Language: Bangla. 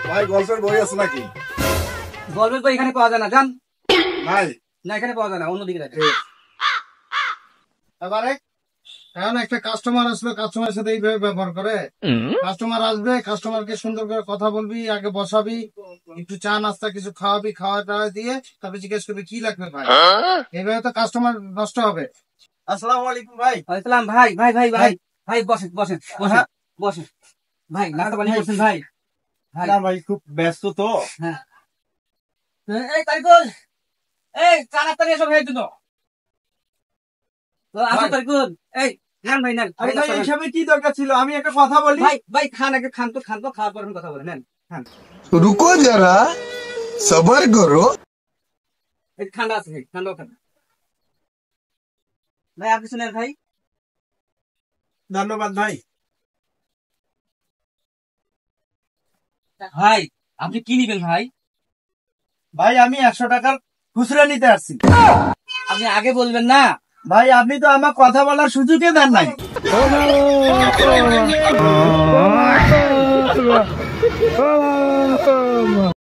ভাই গল্পের বই আছে নাকি? গল্পের বই এখানে পাওয়া যায় না, জান নাই না, এখানে পাওয়া যায় না, অন্যদিকে যাচ্ছে। এবারে কারণ একটা কাস্টমার আসবে, কাস্টমারের সাথে এইভাবে ব্যবহার করে। কাস্টমার আসবে, কাস্টমারকে সুন্দর করে কথা বলবি, আগে বসাবি, একটু চা নাস্তা কিছু খাওয়াবি, খাওয়া টাওয়া দিয়ে তারপরে জিজ্ঞেস করবি কি লাগবে ভাই। এইভাবে তো কাস্টমার নষ্ট হবে। আসসালামু আলাইকুম ভাই। আসসালাম ভাই, ভাই ভাই ভাই ভাই, বসেন বসেন বসেন বসেন ভাই, নাস্তা পানি করছেন ভাই? না ভাই খুব ব্যস্ত তো। হ্যাঁ, এই তারিকুল, এই চা নাস্তা নিয়ে এসো ভাই জন্য। তো আসো তারিকুল, এই নেন ভাই, নেন আরে ভাই এইসবে কি দরকার ছিল? আমি একটা কথা বলি। ভাই, ভাই খান, আগে খান তো, খান তো, খাওয়ার পর আমি কথা বলি, নেন খান। रुको जरा सबर करो। এই ঠান্ডা আছে ভাই, ঠান্ডাও খান ভাই, আর কিছু নেন ভাই? ধন্যবাদ ভাই। ভাই আপনি কি নিবেন ভাই? ভাই আমি 100 টাকার খুচরা নিতে আসছি। আপনি আগে বলবেন না? ভাই আপনি তো আমার কথা বলার সুযোগই দেন নাই।